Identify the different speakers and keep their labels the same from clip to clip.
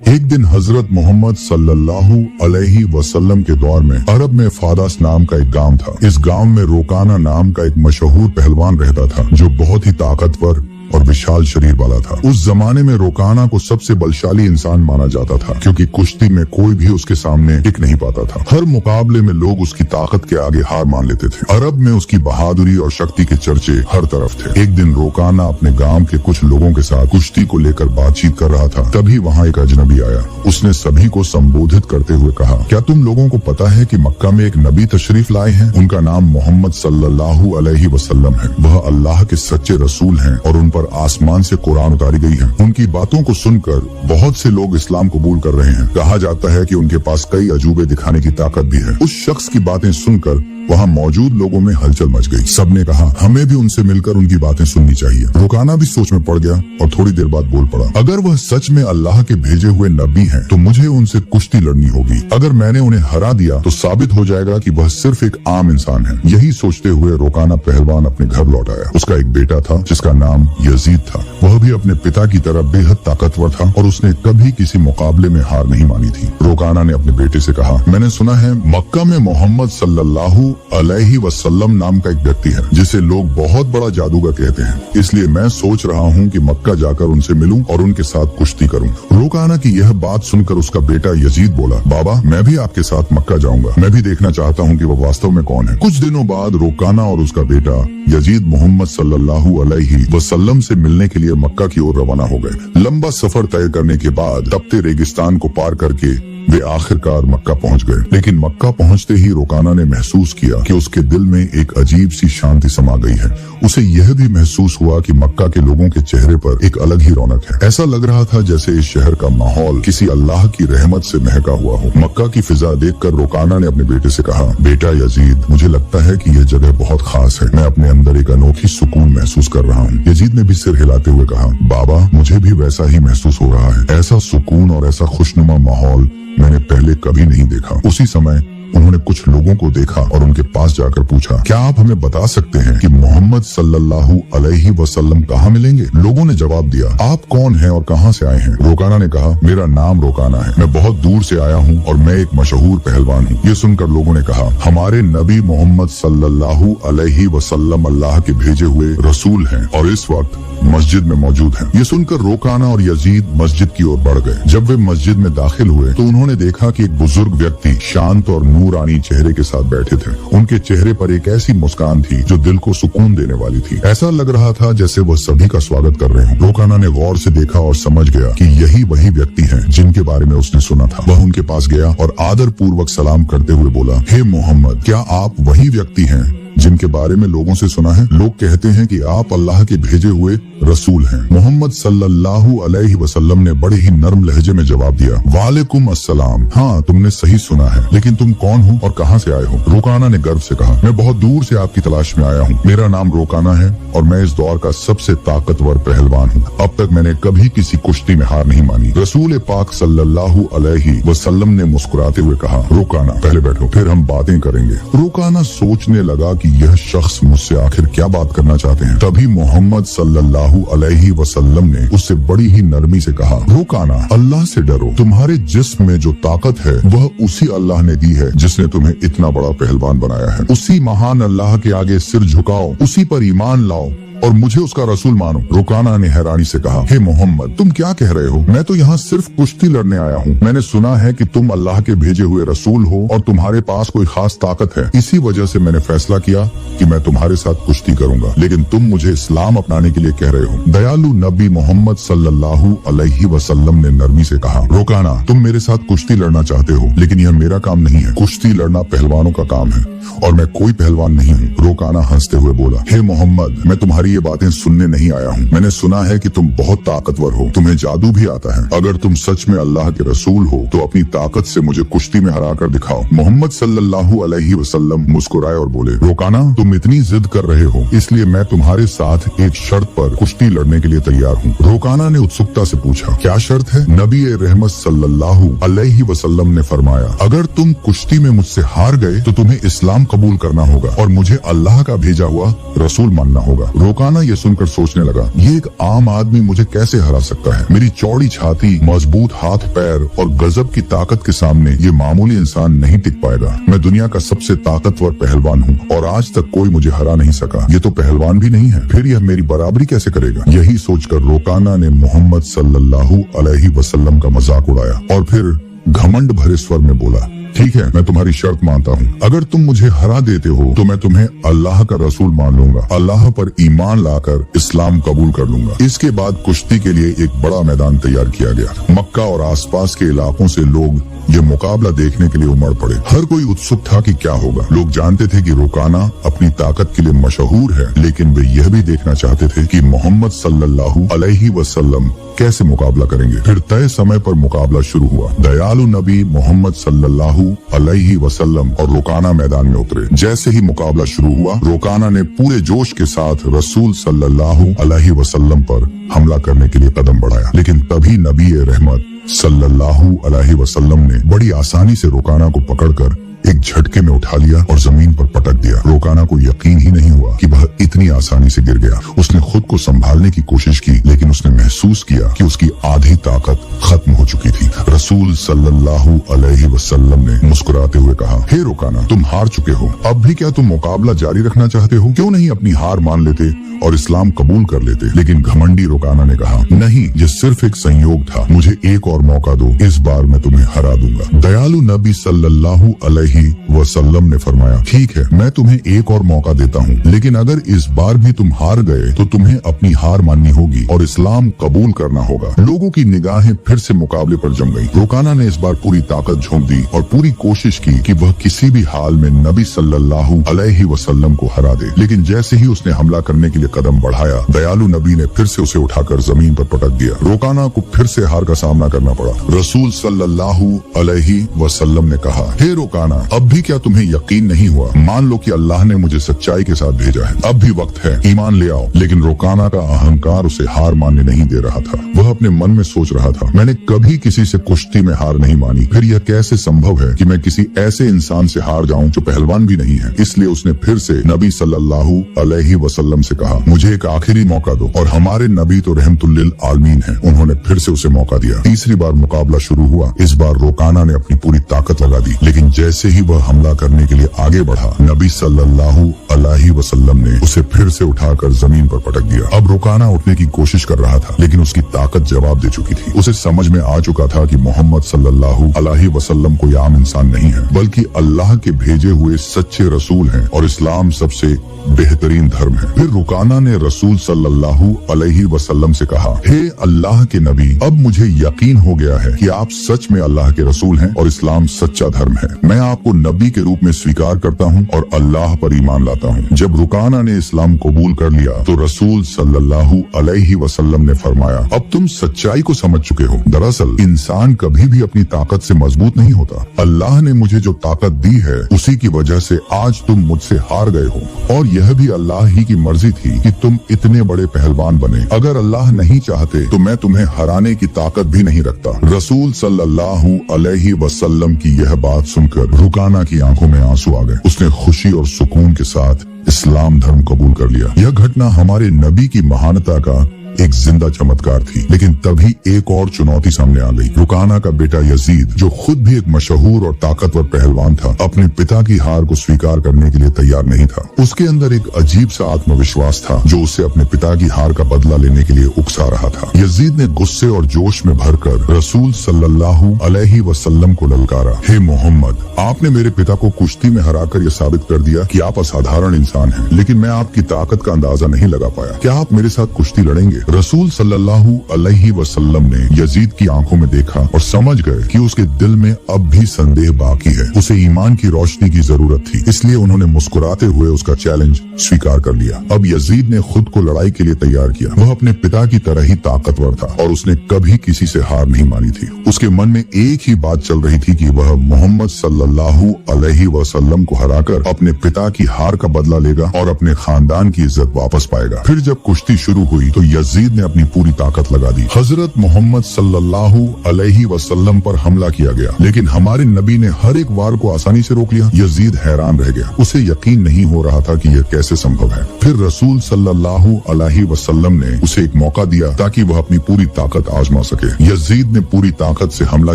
Speaker 1: एक दिन हजरत मोहम्मद सल्लल्लाहु अलैहि वसल्लम के दौर में अरब में फादास नाम का एक गांव था। इस गांव में रोकाना नाम का एक मशहूर पहलवान रहता था जो बहुत ही ताकतवर और विशाल शरीर वाला था। उस जमाने में रोकाना को सबसे बलशाली इंसान माना जाता था क्योंकि कुश्ती में कोई भी उसके सामने टिक नहीं पाता था। हर मुकाबले में लोग उसकी ताकत के आगे हार मान लेते थे। अरब में उसकी बहादुरी और शक्ति के चर्चे हर तरफ थे। एक दिन रोकाना अपने गांव के कुछ लोगों के साथ कुश्ती को लेकर बातचीत कर रहा था। तभी वहाँ एक अजनबी आया। उसने सभी को संबोधित करते हुए कहा, क्या तुम लोगों को पता है कि मक्का में एक नबी तशरीफ लाए हैं? उनका नाम मोहम्मद सल्लल्लाहु अलैहि वसल्लम है। वह अल्लाह के सच्चे रसूल हैं और उन पर आसमान से कुरान उतारी गई है। उनकी बातों को सुनकर बहुत से लोग इस्लाम कबूल कर रहे हैं। कहा जाता है कि उनके पास कई अजूबे दिखाने की ताकत भी है। उस शख्स की बातें सुनकर वहाँ मौजूद लोगों में हलचल मच गई। सबने कहा, हमें भी उनसे मिलकर उनकी बातें सुननी चाहिए। रोकाना भी सोच में पड़ गया और थोड़ी देर बाद बोल पड़ा, अगर वह सच में अल्लाह के भेजे हुए नबी हैं, तो मुझे उनसे कुश्ती लड़नी होगी। अगर मैंने उन्हें हरा दिया तो साबित हो जाएगा कि वह सिर्फ एक आम इंसान है। यही सोचते हुए रोकाना पहलवान अपने घर लौट आया। उसका एक बेटा था जिसका नाम यजीद था। वह भी अपने पिता की तरह बेहद ताकतवर था और उसने कभी किसी मुकाबले में हार नहीं मानी थी। रोकाना ने अपने बेटे से कहा, मैंने सुना है मक्का में मोहम्मद सल्लल्लाहु अलैहि वसल्लम नाम का एक व्यक्ति है जिसे लोग बहुत बड़ा जादूगर कहते हैं। इसलिए मैं सोच रहा हूँ कि मक्का जाकर उनसे मिलूं और उनके साथ कुश्ती करूं। रोकाना की यह बात सुनकर उसका बेटा यजीद बोला, बाबा मैं भी आपके साथ मक्का जाऊंगा। मैं भी देखना चाहता हूँ कि वह वास्तव में कौन है। कुछ दिनों बाद रोकाना और उसका बेटा यजीद मोहम्मद सल्लल्लाहु अलैहि वसल्लम से मिलने के लिए मक्का की ओर रवाना हो गए। लंबा सफर तय करने के बाद तपते रेगिस्तान को पार करके वे आखिरकार मक्का पहुंच गए। लेकिन मक्का पहुंचते ही रोकाना ने महसूस किया कि उसके दिल में एक अजीब सी शांति समा गई है। उसे यह भी महसूस हुआ कि मक्का के लोगों के चेहरे पर एक अलग ही रौनक है। ऐसा लग रहा था जैसे इस शहर का माहौल किसी अल्लाह की रहमत से महका हुआ हो। मक्का की फिजा देखकर रोकाना ने अपने बेटे से कहा, बेटा यजीद, मुझे लगता है कि यह जगह बहुत खास है। मैं अपने अंदर एक अनोखी सुकून महसूस कर रहा हूँ। यजीद ने भी सिर हिलाते हुए कहा, बाबा मुझे भी वैसा ही महसूस हो रहा है। ऐसा सुकून और ऐसा खुशनुमा माहौल मैंने पहले कभी नहीं देखा। उसी समय उन्होंने कुछ लोगों को देखा और उनके पास जाकर पूछा, क्या आप हमें बता सकते हैं कि मोहम्मद सल्लल्लाहु अलैहि वसल्लम कहाँ मिलेंगे? लोगों ने जवाब दिया, आप कौन हैं और कहाँ से आए हैं? रोकाना ने कहा, मेरा नाम रोकाना है। मैं बहुत दूर से आया हूँ और मैं एक मशहूर पहलवान हूँ। ये सुनकर लोगों ने कहा, हमारे नबी मोहम्मद सल्लल्लाहु अलैहि वसल्लम अल्लाह के भेजे हुए रसूल हैं और इस वक्त मस्जिद में मौजूद हैं। ये सुनकर रोकाना और यजीद मस्जिद की ओर बढ़ गए। जब वे मस्जिद में दाखिल हुए तो उन्होंने देखा कि एक बुजुर्ग व्यक्ति शांत और नूरानी चेहरे के साथ बैठे थे। उनके चेहरे पर एक ऐसी मुस्कान थी जो दिल को सुकून देने वाली थी। ऐसा लग रहा था जैसे वह सभी का स्वागत कर रहे हों। रोकाना ने गौर से देखा और समझ गया कि यही वही व्यक्ति हैं जिनके बारे में उसने सुना था। वह उनके पास गया और आदर पूर्वक सलाम करते हुए बोला, हे मोहम्मद, क्या आप वही व्यक्ति हैं जिनके बारे में लोगों से सुना है? लोग कहते हैं कि आप अल्लाह के भेजे हुए रसूल हैं। मोहम्मद सल्लल्लाहु अलैहि वसल्लम ने बड़े ही नर्म लहजे में जवाब दिया, वालेकुम अस्सलाम। हाँ, तुमने सही सुना है, लेकिन तुम कौन हो और कहाँ से आए हो? रोकाना ने गर्व से कहा, मैं बहुत दूर से आपकी तलाश में आया हूँ। मेरा नाम रोकाना है और मैं इस दौर का सबसे ताकतवर पहलवान हूँ। अब तक मैंने कभी किसी कुश्ती में हार नहीं मानी। रसूल पाक सल्लल्लाहु अलैहि वसल्लम ने मुस्कुराते हुए कहा, रोकाना पहले बैठो, फिर हम बातें करेंगे। रोकाना सोचने लगा कि यह शख्स मुझसे आखिर क्या बात करना चाहते हैं। तभी मोहम्मद सल्लल्लाहु अलैहि वसल्लम ने उससे बड़ी ही नरमी से कहा, रोकाना, अल्लाह से डरो। तुम्हारे जिस्म में जो ताकत है वह उसी अल्लाह ने दी है जिसने तुम्हें इतना बड़ा पहलवान बनाया है। उसी महान अल्लाह के आगे सिर झुकाओ, उसी पर ईमान लाओ और मुझे उसका रसूल मानो। रोकाना ने हैरानी से कहा, हे मोहम्मद, तुम क्या कह रहे हो? मैं तो यहाँ सिर्फ कुश्ती लड़ने आया हूँ। मैंने सुना है कि तुम अल्लाह के भेजे हुए रसूल हो और तुम्हारे पास कोई खास ताकत है। इसी वजह से मैंने फैसला किया कि मैं तुम्हारे साथ कुश्ती करूंगा, लेकिन तुम मुझे इस्लाम अपनाने के लिए कह रहे हो। दयालु नबी मोहम्मद सल्लल्लाहु अलैहि वसल्लम ने नरमी से कहा, रोकाना, तुम मेरे साथ कुश्ती लड़ना चाहते हो, लेकिन यह मेरा काम नहीं है। कुश्ती लड़ना पहलवानों का काम है और मैं कोई पहलवान नहीं हूँ। रोकाना हंसते हुए बोला, हे मोहम्मद, मैं तुम्हारी ये बातें सुनने नहीं आया हूँ। मैंने सुना है कि तुम बहुत ताकतवर हो, तुम्हें जादू भी आता है। अगर तुम सच में अल्लाह के रसूल हो तो अपनी ताकत से मुझे कुश्ती में हरा कर दिखाओ। मोहम्मद सल्लल्लाहु अलैहि वसल्लम मुस्कुराए और बोले, रोकाना, तुम इतनी जिद कर रहे हो, इसलिए मैं तुम्हारे साथ एक शर्त पर कुश्ती लड़ने के लिए तैयार हूँ। रोकाना ने उत्सुकता से पूछा, क्या शर्त है? नबी रहमत सल्लल्लाहु अलैहि वसल्लम ने फरमाया, अगर तुम कुश्ती में मुझसे हार गए तो तुम्हें इस्लाम कबूल करना होगा और मुझे अल्लाह का भेजा हुआ रसूल मानना होगा। रुकाना ये सुनकर सोचने लगा, ये एक आम आदमी मुझे कैसे हरा सकता है? मेरी चौड़ी छाती, मजबूत हाथ पैर और गजब की ताकत के सामने ये मामूली इंसान नहीं टिक पाएगा। मैं दुनिया का सबसे ताकतवर पहलवान हूँ और आज तक कोई मुझे हरा नहीं सका। ये तो पहलवान भी नहीं है, फिर यह मेरी बराबरी कैसे करेगा? यही सोचकर रुकाना ने मोहम्मद सल्लल्लाहु अलैहि वसल्लम का मजाक उड़ाया और फिर घमंड भरे स्वर में बोला, ठीक है, मैं तुम्हारी शर्त मानता हूँ। अगर तुम मुझे हरा देते हो तो मैं तुम्हें अल्लाह का रसूल मान लूंगा, अल्लाह पर ईमान लाकर इस्लाम कबूल कर लूंगा। इसके बाद कुश्ती के लिए एक बड़ा मैदान तैयार किया गया। मक्का और आसपास के इलाकों से लोग ये मुकाबला देखने के लिए उमड़ पड़े। हर कोई उत्सुक था कि क्या होगा। लोग जानते थे कि रुकाना अपनी ताकत के लिए मशहूर है, लेकिन वे यह भी देखना चाहते थे कि मोहम्मद सल्लल्लाहु अलैहि वसल्लम कैसे मुकाबला करेंगे। फिर तय समय पर मुकाबला शुरू हुआ। दयालु नबी मोहम्मद सल्लल्लाहु अलैहि वसल्लम और रुकाना मैदान में उतरे। जैसे ही मुकाबला शुरू हुआ, रुकाना ने पूरे जोश के साथ रसूल सल्लल्लाहु अलैहि वसल्लम पर हमला करने के लिए कदम बढ़ाया, लेकिन तभी नबी रहमत सल्लल्लाहु अलैहि वसल्लम ने बड़ी आसानी से रुकाना को पकड़कर एक झटके में उठा लिया और जमीन पर पटक दिया। रुकाना को यकीन ही नहीं हुआ कि वह इतनी आसानी से गिर गया। उसने खुद को संभालने की कोशिश की, लेकिन उसने महसूस किया कि उसकी आधी ताकत खत्म हो चुकी थी। रसूल सल्लल्लाहु अलैहि वसल्लम ने मुस्कुराते हुए कहा, हे रुकाना, तुम हार चुके हो। अब भी क्या तुम मुकाबला जारी रखना चाहते हो? क्यों नहीं अपनी हार मान लेते और इस्लाम कबूल कर लेते? लेकिन घमंडी रुकाना ने कहा, नहीं, ये सिर्फ एक संयोग था, मुझे एक और मौका दो, इस बार मैं तुम्हें हरा दूंगा। दयालु नबी सल्लल्लाहु अलैहि वसल्लम ने फरमाया, ठीक है, मैं तुम्हें एक और मौका देता हूँ, लेकिन अगर इस बार भी तुम हार गए तो तुम्हें अपनी हार माननी होगी और इस्लाम कबूल करना होगा। लोगों की निगाहें फिर से मुकाबले पर जम गईं। रुकाना ने इस बार पूरी ताकत झोंक दी और पूरी कोशिश की कि वह किसी भी हाल में नबी सल्लल्लाहु अलैहि वसल्लम को हरा दे। लेकिन जैसे ही उसने हमला करने के लिए कदम बढ़ाया, दयालु नबी ने फिर से उसे उठाकर जमीन पर पटक दिया। रुकाना को फिर से हार का सामना करना पड़ा। रसूल सल्लल्लाहु अलैहि वसल्लम ने कहा, हे रुकाना, अब भी क्या तुम्हें यकीन नहीं हुआ? मान लो कि अल्लाह ने मुझे सच्चाई के साथ भेजा है, अब भी वक्त है, ईमान ले आओ। लेकिन रुकाना का अहंकार उसे हार मानने नहीं दे रहा था। वह अपने मन में सोच रहा था, मैंने कभी किसी से कुश्ती में हार नहीं मानी, फिर यह कैसे संभव है कि मैं किसी ऐसे इंसान से हार जाऊं जो पहलवान भी नहीं है। इसलिए उसने फिर से नबी सल्लल्लाहु अलैहि वसल्लम से कहा, मुझे एक आखिरी मौका दो। और हमारे नबी तो रहमतुल्लिल आलमीन हैं। उन्होंने फिर से उसे मौका दिया। तीसरी बार मुकाबला शुरू हुआ। इस बार रुकाना ने अपनी पूरी ताकत लगा दी, लेकिन जैसे ही वह हमला करने के लिए आगे बढ़ा, नबी सल्लल्लाहु अलैहि वसल्लम ने उसे फिर से उठाकर जमीन पर पटक दिया। अब रुकाना उठने की कोशिश कर रहा था, लेकिन उसकी ताकत जवाब दे चुकी थी। उसे समझ में आ चुका था कि मोहम्मद सल्लल्लाहु अलैहि वसल्लम कोई आम इंसान नहीं है, बल्कि अल्लाह के भेजे हुए सच्चे रसूल हैं और इस्लाम सबसे बेहतरीन धर्म है। फिर रुकाना ने रसूल सल्लल्लाहु अलैहि वसल्लम से कहा, हे अल्लाह के नबी, अब मुझे यकीन हो गया है कि आप सच में अल्लाह के रसूल हैं और इस्लाम सच्चा धर्म है। मैं आपको नबी के रूप में स्वीकार करता हूँ और अल्लाह पर ईमान लाता हूँ। जब रुकाना ने इस्लाम कबूल कर लिया तो रसूल सल्लल्लाहु अलैहि वसल्लम ने फरमाया, अब तुम सच्चाई को समझ चुके हो। दरअसल इंसान कभी भी अपनी ताकत से मजबूत नहीं होता। अल्लाह ने मुझे जो ताकत दी है, उसी की वजह से आज तुम मुझसे हार गए हो और यह भी अल्लाह ही की मर्जी थी कि तुम इतने बड़े पहलवान बने। अगर अल्लाह नहीं चाहते तो मैं तुम्हें हराने की ताकत भी नहीं रखता। रसूल सल्लल्लाहु अलैहि वसल्लम की यह बात सुनकर रुकाना की आंखों में आंसू आ गए। उसने खुशी और सुकून के साथ इस्लाम धर्म कबूल कर लिया। यह घटना हमारे नबी की महानता का एक जिंदा चमत्कार थी। लेकिन तभी एक और चुनौती सामने आ गई। रुकाना का बेटा यजीद, जो खुद भी एक मशहूर और ताकतवर पहलवान था, अपने पिता की हार को स्वीकार करने के लिए तैयार नहीं था। उसके अंदर एक अजीब सा आत्मविश्वास था जो उसे अपने पिता की हार का बदला लेने के लिए उकसा रहा था। यजीद ने गुस्से और जोश में भरकर रसूल सल्लल्लाहु अलैहि वसल्लम को ललकारा, हे मोहम्मद, आपने मेरे पिता को कुश्ती में हराकर यह साबित कर दिया कि आप असाधारण इंसान हैं, लेकिन मैं आपकी ताकत का अंदाजा नहीं लगा पाया। क्या आप मेरे साथ कुश्ती लड़ेंगे? रसूल सल्लल्लाहु अलैहि वसल्लम ने यजीद की आंखों में देखा और समझ गए कि उसके दिल में अब भी संदेह बाकी है। उसे ईमान की रोशनी की जरूरत थी, इसलिए उन्होंने मुस्कुराते हुए उसका चैलेंज स्वीकार कर लिया। अब यजीद ने खुद को लड़ाई के लिए तैयार किया। वह अपने पिता की तरह ही ताकतवर था और उसने कभी किसी से हार नहीं मानी थी। उसके मन में एक ही बात चल रही थी कि वह मोहम्मद सल्लल्लाहु अलैहि वसल्लम को हराकर अपने पिता की हार का बदला लेगा और अपने खानदान की इज्जत वापस पाएगा। फिर जब कुश्ती शुरू हुई तो यजीद यजीद ने अपनी पूरी ताकत लगा दी। हजरत मोहम्मद सल्लल्लाहु अलैहि वसल्लम पर हमला किया गया, लेकिन हमारे नबी ने हर एक वार को आसानी से रोक लिया। यजीद हैरान रह गया, उसे यकीन नहीं हो रहा था कि यह कैसे संभव है। फिर रसूल सल्लल्लाहु अलैहि वसल्लम ने उसे एक मौका दिया ताकि वह अपनी पूरी ताकत आजमा सके। यजीद ने पूरी ताकत से हमला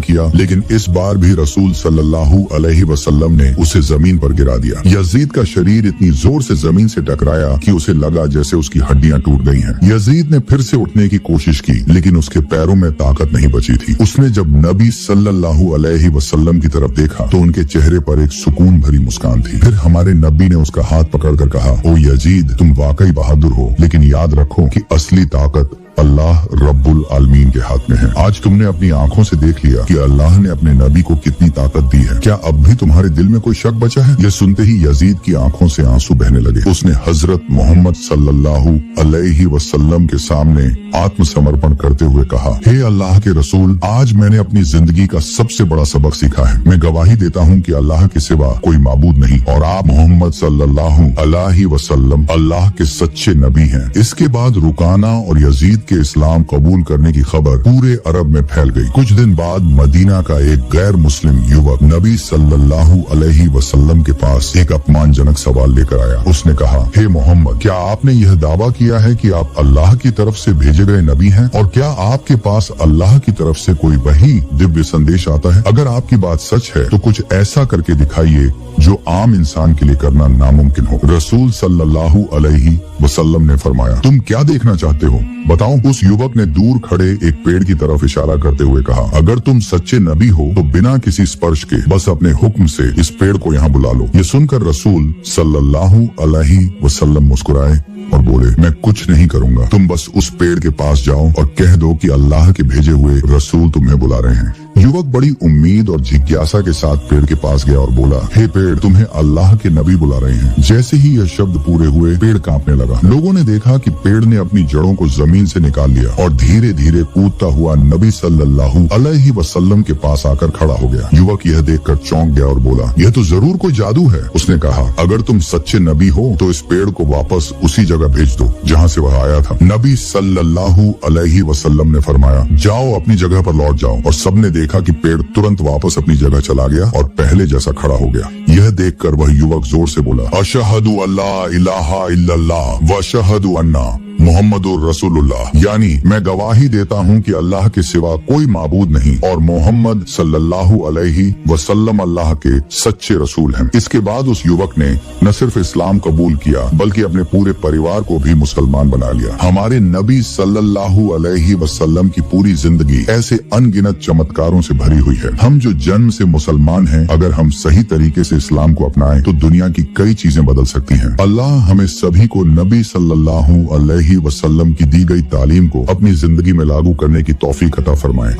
Speaker 1: किया, लेकिन इस बार भी रसूल सल्लल्लाहु अलैहि वसल्लम ने उसे जमीन पर गिरा दिया। यजीद का शरीर इतनी जोर से जमीन से टकराया कि उसे लगा जैसे उसकी हड्डियां टूट गई हैं। यजीद ने फिर से उठने की कोशिश की, लेकिन उसके पैरों में ताकत नहीं बची थी। उसने जब नबी सल्लल्लाहु अलैहि वसल्लम की तरफ देखा तो उनके चेहरे पर एक सुकून भरी मुस्कान थी। फिर हमारे नबी ने उसका हाथ पकड़कर कहा, ओ यजीद, तुम वाकई बहादुर हो, लेकिन याद रखो कि असली ताकत अल्लाह रब्बुल आलमीन के हाथ में है। आज तुमने अपनी आंखों से देख लिया कि अल्लाह ने अपने नबी को कितनी ताकत दी है। क्या अब भी तुम्हारे दिल में कोई शक बचा है? यह सुनते ही यजीद की आंखों से आंसू बहने लगे। उसने हजरत मोहम्मद सल्लल्लाहु अलैहि वसल्लम के सामने आत्मसमर्पण करते हुए कहा, हे अल्लाह के रसूल, आज मैंने अपनी जिंदगी का सबसे बड़ा सबक सीखा है। मैं गवाही देता हूँ कि अल्लाह के सिवा कोई माबूद नहीं और आप मोहम्मद सल्लल्लाहु अलैहि वसल्लम अल्लाह के सच्चे नबी हैं। इसके बाद रुकाना और यजीद के इस्लाम कबूल करने की खबर पूरे अरब में फैल गई। कुछ दिन बाद मदीना का एक गैर मुस्लिम युवक नबी सल्लल्लाहु अलैहि वसल्लम के पास एक अपमानजनक सवाल लेकर आया। उसने कहा, हे मोहम्मद, क्या आपने यह दावा किया है कि आप अल्लाह की तरफ से भेजे गए नबी हैं? और क्या आपके पास अल्लाह की तरफ से कोई वही दिव्य संदेश आता है? अगर आपकी बात सच है तो कुछ ऐसा करके दिखाइए जो आम इंसान के लिए करना नामुमकिन हो। रसूल सल्लल्लाहु अलैहि वसल्लम ने फरमाया, तुम क्या देखना चाहते हो, बताओ। उस युवक ने दूर खड़े एक पेड़ की तरफ इशारा करते हुए कहा, अगर तुम सच्चे नबी हो तो बिना किसी स्पर्श के बस अपने हुक्म से इस पेड़ को यहाँ बुला लो। ये सुनकर रसूल सल्लल्लाहु अलैहि वसल्लम मुस्कुराए और बोले, मैं कुछ नहीं करूंगा, तुम बस उस पेड़ के पास जाओ और कह दो कि अल्लाह के भेजे हुए रसूल तुम्हें बुला रहे हैं। युवक बड़ी उम्मीद और जिज्ञासा के साथ पेड़ के पास गया और बोला, हे पेड़, तुम्हें अल्लाह के नबी बुला रहे हैं। जैसे ही यह शब्द पूरे हुए, पेड़ कांपने लगा। लोगों ने देखा कि पेड़ ने अपनी जड़ों को जमीन से निकाल लिया और धीरे धीरे कूदता हुआ नबी सल्लल्लाहु अलैहि वसल्लम के पास आकर खड़ा हो गया। युवक यह देखकर चौंक गया और बोला, यह तो जरूर कोई जादू है। उसने कहा, अगर तुम सच्चे नबी हो तो इस पेड़ को वापस उसी जगह भेज दो जहाँ से वह आया था। नबी सल्लल्लाहु अलैहि वसल्लम ने फरमाया, जाओ अपनी जगह पर लौट जाओ। और सबने देखा कि पेड़ तुरंत वापस अपनी जगह चला गया और पहले जैसा खड़ा हो गया। यह देखकर वह युवक जोर से बोला, अशहदु अल्ला इलाहा इल्लल्लाह व अशहदु अन्ना मोहम्मदुर रसूलुल्लाह, यानी मैं गवाही देता हूँ कि अल्लाह के सिवा कोई माबूद नहीं और मोहम्मद सल्लल्लाहु अलैहि वसल्लम अल्लाह के सच्चे रसूल हैं। इसके बाद उस युवक ने न सिर्फ इस्लाम कबूल किया बल्कि अपने पूरे परिवार को भी मुसलमान बना लिया। हमारे नबी सल्लल्लाहु अलैहि वसल्लम की पूरी जिंदगी ऐसे अनगिनत चमत्कारों से भरी हुई है। हम जो जन्म से मुसलमान हैं, अगर हम सही तरीके से इस्लाम को अपनाएं तो दुनिया की कई चीजें बदल सकती हैं। अल्लाह हमें सभी को नबी सल्लल्लाहु अलैहि वसल्लम की दी गई तालीम को अपनी जिंदगी में लागू करने की तौफीक अता फरमाए।